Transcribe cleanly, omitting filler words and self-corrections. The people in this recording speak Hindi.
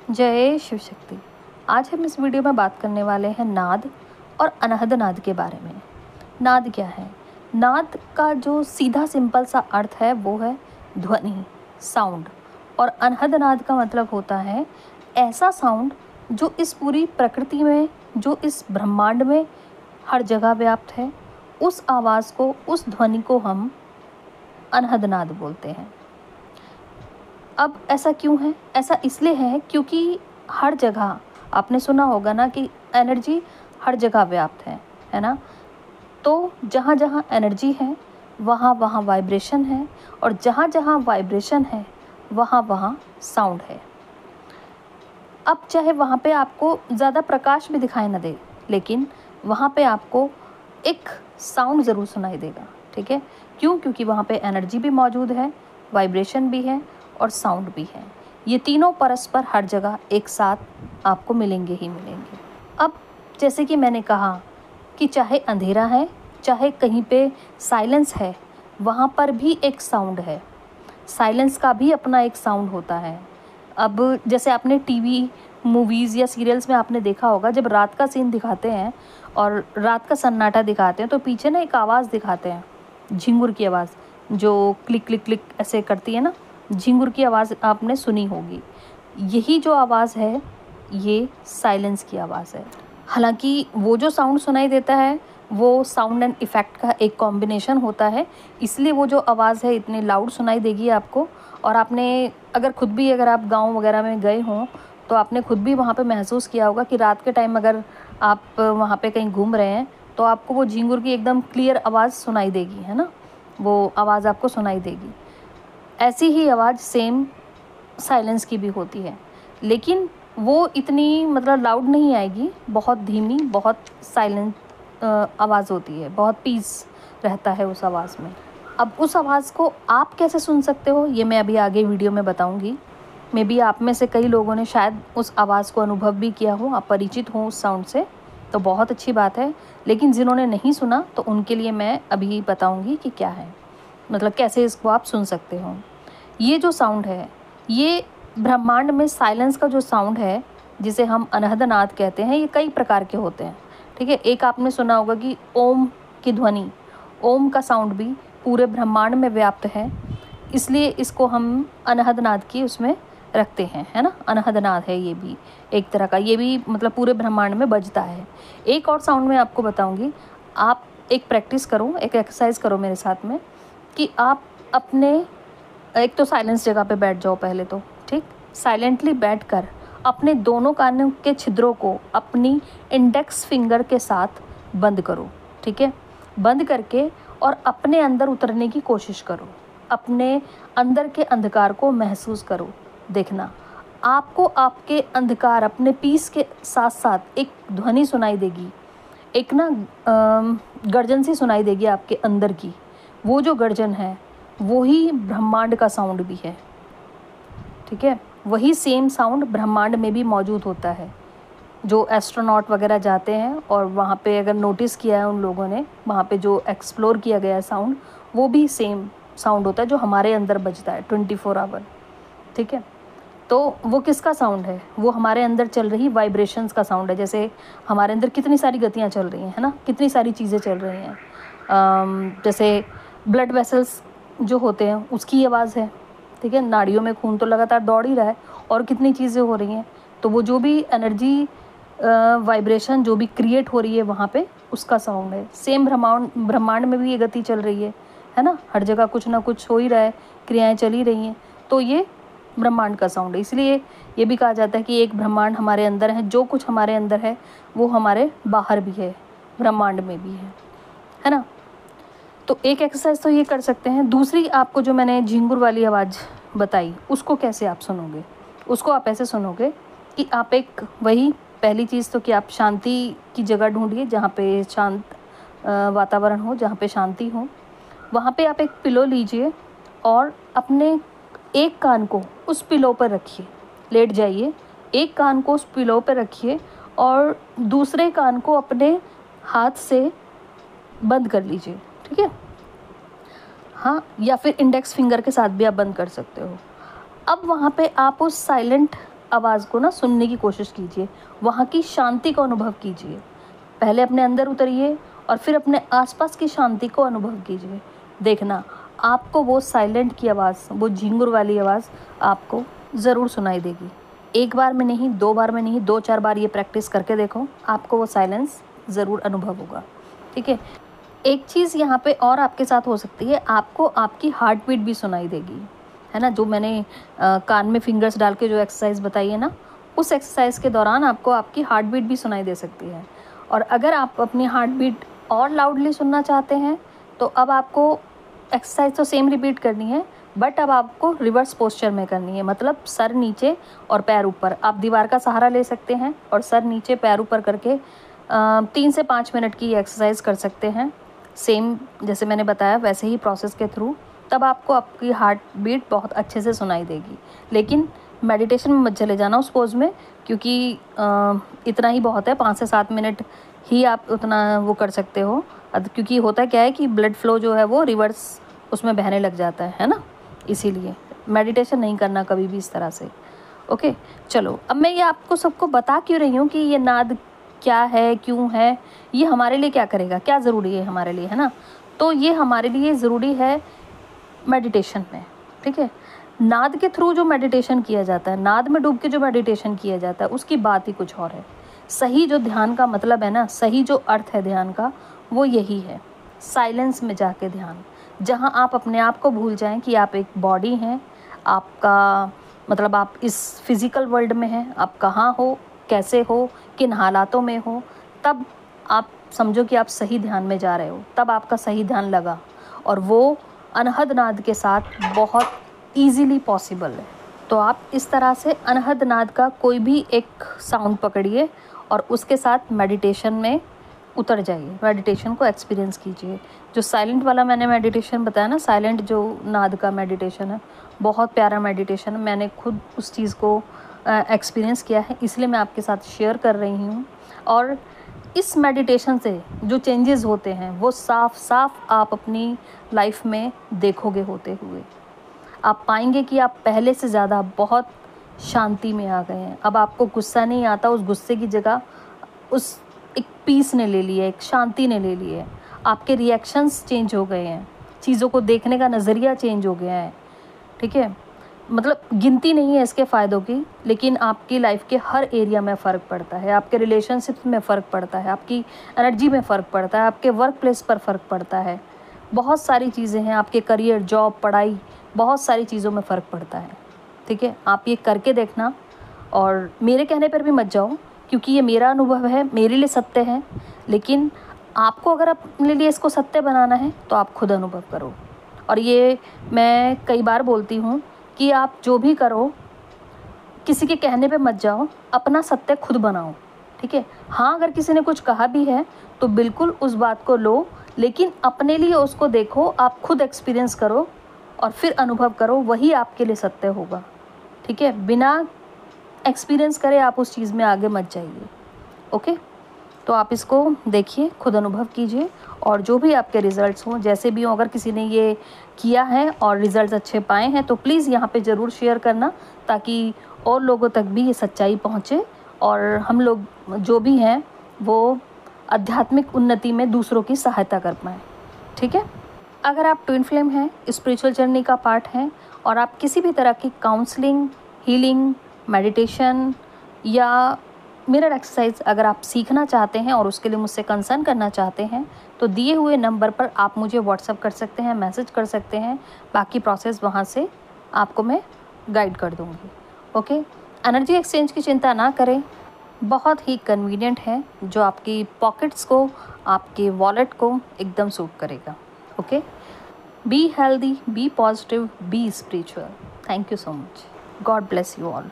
जय शिव शक्ति। आज हम इस वीडियो में बात करने वाले हैं नाद और अनहद नाद के बारे में। नाद क्या है? नाद का जो सीधा सिंपल सा अर्थ है वो है ध्वनि, साउंड। और अनहद नाद का मतलब होता है ऐसा साउंड जो इस पूरी प्रकृति में, जो इस ब्रह्मांड में हर जगह व्याप्त है। उस आवाज़ को, उस ध्वनि को हम अनहद नाद बोलते हैं। अब ऐसा क्यों है? ऐसा इसलिए है क्योंकि हर जगह आपने सुना होगा ना कि एनर्जी हर जगह व्याप्त है ना। तो जहाँ जहाँ एनर्जी है वहाँ वहाँ वाइब्रेशन है, और जहाँ जहाँ वाइब्रेशन है वहाँ वहाँ साउंड है। अब चाहे वहाँ पे आपको ज़्यादा प्रकाश भी दिखाई ना दे, लेकिन वहाँ पे आपको एक साउंड ज़रूर सुनाई देगा। ठीक है, क्यों? क्योंकि वहाँ पे एनर्जी भी मौजूद है, वाइब्रेशन भी है और साउंड भी है। ये तीनों परस्पर हर जगह एक साथ आपको मिलेंगे ही मिलेंगे। अब जैसे कि मैंने कहा कि चाहे अंधेरा है, चाहे कहीं पे साइलेंस है, वहाँ पर भी एक साउंड है। साइलेंस का भी अपना एक साउंड होता है। अब जैसे आपने टीवी, मूवीज़ या सीरियल्स में आपने देखा होगा, जब रात का सीन दिखाते हैं और रात का सन्नाटा दिखाते हैं तो पीछे ना एक आवाज़ दिखाते हैं, झिंगुर की आवाज़, जो क्लिक क्लिक क्लिक ऐसे करती है ना, झिंगुर की आवाज़ आपने सुनी होगी। यही जो आवाज़ है ये साइलेंस की आवाज़ है। हालांकि वो जो साउंड सुनाई देता है वो साउंड एंड इफ़ेक्ट का एक कॉम्बिनेशन होता है, इसलिए वो जो आवाज़ है इतनी लाउड सुनाई देगी आपको। और आपने अगर आप गाँव वगैरह में गए हों तो आपने खुद भी वहाँ पे महसूस किया होगा कि रात के टाइम अगर आप वहाँ पे कहीं घूम रहे हैं तो आपको वो झिंगुर की एकदम क्लियर आवाज़ सुनाई देगी, है ना, वो आवाज़ आपको सुनाई देगी। ऐसी ही आवाज़ सेम साइलेंस की भी होती है, लेकिन वो इतनी मतलब लाउड नहीं आएगी, बहुत धीमी, बहुत साइलेंट आवाज़ होती है, बहुत पीस रहता है उस आवाज़ में। अब उस आवाज़ को आप कैसे सुन सकते हो ये मैं अभी आगे वीडियो में बताऊंगी। मे बी आप में से कई लोगों ने शायद उस आवाज़ को अनुभव भी किया हो, आप परिचित हो उस साउंड से, तो बहुत अच्छी बात है। लेकिन जिन्होंने नहीं सुना तो उनके लिए मैं अभी बताऊँगी कि क्या है, मतलब कैसे इसको आप सुन सकते हो। ये जो साउंड है ये ब्रह्मांड में साइलेंस का जो साउंड है, जिसे हम अनहद नाद कहते हैं, ये कई प्रकार के होते हैं। ठीक है, एक आपने सुना होगा कि ओम की ध्वनि, ओम का साउंड भी पूरे ब्रह्मांड में व्याप्त है, इसलिए इसको हम अनहद नाद की उसमें रखते हैं, है ना। अनहद नाद है ये भी एक तरह का, ये भी मतलब पूरे ब्रह्मांड में बजता है। एक और साउंड मैं आपको बताऊंगी, आप एक प्रैक्टिस करो, एक एक्सरसाइज करो मेरे साथ में, कि आप अपने एक तो साइलेंस जगह पे बैठ जाओ पहले तो, ठीक, साइलेंटली बैठकर अपने दोनों कानों के छिद्रों को अपनी इंडेक्स फिंगर के साथ बंद करो। ठीक है, बंद करके और अपने अंदर उतरने की कोशिश करो, अपने अंदर के अंधकार को महसूस करो। देखना आपको आपके अंधकार, अपने पीस के साथ साथ एक ध्वनि सुनाई देगी, एक ना गर्जन सी सुनाई देगी आपके अंदर की। वो जो गर्जन है वो ही ब्रह्मांड का साउंड भी है। ठीक है, वही सेम साउंड ब्रह्मांड में भी मौजूद होता है। जो एस्ट्रोनॉट वगैरह जाते हैं और वहाँ पे अगर नोटिस किया है उन लोगों ने, वहाँ पे जो एक्सप्लोर किया गया है साउंड, वो भी सेम साउंड होता है जो हमारे अंदर बजता है 24 आवर। ठीक है, तो वो किसका साउंड है? वो हमारे अंदर चल रही वाइब्रेशंस का साउंड है। जैसे हमारे अंदर कितनी सारी गतियाँ चल रही हैं, है ना, कितनी सारी चीज़ें चल रही हैं। जैसे ब्लड वेसल्स जो होते हैं उसकी आवाज़ है। ठीक है, नाड़ियों में खून तो लगातार दौड़ ही रहा है और कितनी चीज़ें हो रही हैं, तो वो जो भी एनर्जी वाइब्रेशन जो भी क्रिएट हो रही है वहाँ पे, उसका साउंड है। सेम ब्रह्मांड में भी ये गति चल रही है ना, हर जगह कुछ ना कुछ हो ही रहा है, क्रियाएं चल ही रही हैं, तो ये ब्रह्मांड का साउंड है। इसलिए ये भी कहा जाता है कि एक ब्रह्मांड हमारे अंदर है, जो कुछ हमारे अंदर है वो हमारे बाहर भी है, ब्रह्मांड में भी है ना। तो एक एक्सरसाइज तो ये कर सकते हैं। दूसरी, आपको जो मैंने झिंगुर वाली आवाज़ बताई उसको कैसे आप सुनोगे? उसको आप ऐसे सुनोगे कि आप एक, वही पहली चीज़ तो कि आप शांति की जगह ढूंढिए, जहाँ पे शांत वातावरण हो, जहाँ पे शांति हो। वहाँ पे आप एक पिलो लीजिए और अपने एक कान को उस पिलो पर रखिए, लेट जाइए, एक कान को उस पिलो पर रखिए और दूसरे कान को अपने हाथ से बंद कर लीजिए। ठीक है, हाँ, या फिर इंडेक्स फिंगर के साथ भी आप बंद कर सकते हो। अब वहाँ पे आप उस साइलेंट आवाज़ को ना सुनने की कोशिश कीजिए, वहाँ की शांति को अनुभव कीजिए। पहले अपने अंदर उतरिए और फिर अपने आसपास की शांति को अनुभव कीजिए। देखना आपको वो साइलेंट की आवाज़, वो झिंगुर वाली आवाज़ आपको ज़रूर सुनाई देगी। एक बार में नहीं, 2 बार में नहीं, 2-4 बार ये प्रैक्टिस करके देखो, आपको वो साइलेंस ज़रूर अनुभव होगा। ठीक है। एक चीज़ यहाँ पे और आपके साथ हो सकती है, आपको आपकी हार्ट बीट भी सुनाई देगी, है ना। जो मैंने कान में फिंगर्स डाल के जो एक्सरसाइज बताई है ना, उस एक्सरसाइज के दौरान आपको आपकी हार्ट बीट भी सुनाई दे सकती है। और अगर आप अपनी हार्ट बीट और लाउडली सुनना चाहते हैं तो अब आपको एक्सरसाइज तो सेम रिपीट करनी है, बट अब आपको रिवर्स पोस्चर में करनी है। मतलब सर नीचे और पैर ऊपर। आप दीवार का सहारा ले सकते हैं और सर नीचे पैर ऊपर करके 3 से 5 मिनट की एक्सरसाइज कर सकते हैं, सेम जैसे मैंने बताया वैसे ही प्रोसेस के थ्रू। तब आपको आपकी हार्ट बीट बहुत अच्छे से सुनाई देगी। लेकिन मेडिटेशन में मत चले जाना उस पोज में, क्योंकि इतना ही बहुत है, 5 से 7 मिनट ही आप उतना वो कर सकते हो। क्योंकि होता क्या है कि ब्लड फ्लो जो है वो रिवर्स उसमें बहने लग जाता है ना, इसीलिए मेडिटेशन नहीं करना कभी भी इस तरह से। ओके, चलो अब मैं ये आपको सबको बता क्यों रही हूँ कि ये नाद क्या है, क्यों है, ये हमारे लिए क्या करेगा, क्या ज़रूरी है हमारे लिए, है ना। तो ये हमारे लिए ज़रूरी है मेडिटेशन में। ठीक है। नाद के थ्रू जो मेडिटेशन किया जाता है, नाद में डूब के जो मेडिटेशन किया जाता है, उसकी बात ही कुछ और है। सही जो ध्यान का मतलब है ना, सही जो अर्थ है ध्यान का, वो यही है, साइलेंस में जाके ध्यान, जहाँ आप अपने आप को भूल जाएं कि आप एक बॉडी हैं, आपका मतलब आप इस फिज़िकल वर्ल्ड में हैं, आप कहाँ हो, कैसे हो, किन हालातों में हो। तब आप समझो कि आप सही ध्यान में जा रहे हो, तब आपका सही ध्यान लगा, और वो अनहद नाद के साथ बहुत ईजीली पॉसिबल है। तो आप इस तरह से अनहद नाद का कोई भी एक साउंड पकड़िए और उसके साथ मेडिटेशन में उतर जाइए, मेडिटेशन को एक्सपीरियंस कीजिए। जो साइलेंट वाला मैंने मेडिटेशन बताया ना, साइलेंट जो नाद का मेडिटेशन है, बहुत प्यारा मेडिटेशन है। मैंने खुद उस चीज़ को एक्सपीरियंस किया है, इसलिए मैं आपके साथ शेयर कर रही हूँ। और इस मेडिटेशन से जो चेंजेस होते हैं वो साफ साफ आप अपनी लाइफ में देखोगे होते हुए। आप पाएंगे कि आप पहले से ज़्यादा बहुत शांति में आ गए हैं। अब आपको गुस्सा नहीं आता, उस गुस्से की जगह उस एक पीस ने ले ली है, एक शांति ने ले ली है। आपके रिएक्शंस चेंज हो गए हैं, चीज़ों को देखने का नज़रिया चेंज हो गया है। ठीक है। मतलब गिनती नहीं है इसके फ़ायदों की, लेकिन आपकी लाइफ के हर एरिया में फ़र्क पड़ता है। आपके रिलेशनशिप में फ़र्क पड़ता है, आपकी एनर्जी में फ़र्क पड़ता है, आपके वर्क प्लेस पर फ़र्क पड़ता है। बहुत सारी चीज़ें हैं, आपके करियर, जॉब, पढ़ाई, बहुत सारी चीज़ों में फ़र्क पड़ता है। ठीक है। आप ये करके देखना, और मेरे कहने पर भी मत जाओ, क्योंकि ये मेरा अनुभव है, मेरे लिए सत्य है। लेकिन आपको अगर अपने लिए इसको सत्य बनाना है तो आप खुद अनुभव करो। और ये मैं कई बार बोलती हूँ कि आप जो भी करो, किसी के कहने पे मत जाओ, अपना सत्य खुद बनाओ। ठीक है। हाँ, अगर किसी ने कुछ कहा भी है तो बिल्कुल उस बात को लो, लेकिन अपने लिए उसको देखो, आप खुद एक्सपीरियंस करो और फिर अनुभव करो, वही आपके लिए सत्य होगा। ठीक है। बिना एक्सपीरियंस करे आप उस चीज़ में आगे मत जाइए। ओके। तो आप इसको देखिए, खुद अनुभव कीजिए, और जो भी आपके रिज़ल्ट्स हों, जैसे भी हों, अगर किसी ने ये किया है और रिज़ल्ट्स अच्छे पाए हैं तो प्लीज़ यहाँ पे ज़रूर शेयर करना, ताकि और लोगों तक भी ये सच्चाई पहुँचे और हम लोग जो भी हैं वो आध्यात्मिक उन्नति में दूसरों की सहायता कर पाएँ। ठीक है। अगर आप ट्विन फ्लेम हैं, स्पिरिचुअल जर्नी का पार्ट हैं, और आप किसी भी तरह की काउंसलिंग, हीलिंग, मेडिटेशन या मिरर एक्सरसाइज अगर आप सीखना चाहते हैं और उसके लिए मुझसे कंसर्न करना चाहते हैं, तो दिए हुए नंबर पर आप मुझे व्हाट्सअप कर सकते हैं, मैसेज कर सकते हैं। बाकी प्रोसेस वहाँ से आपको मैं गाइड कर दूँगी। ओके। एनर्जी एक्सचेंज की चिंता ना करें, बहुत ही कन्वीनियंट है, जो आपकी पॉकेट्स को, आपके वॉलेट को एकदम सूट करेगा। Okay. Be healthy, be positive, be spiritual. Thank you so much. God bless you all.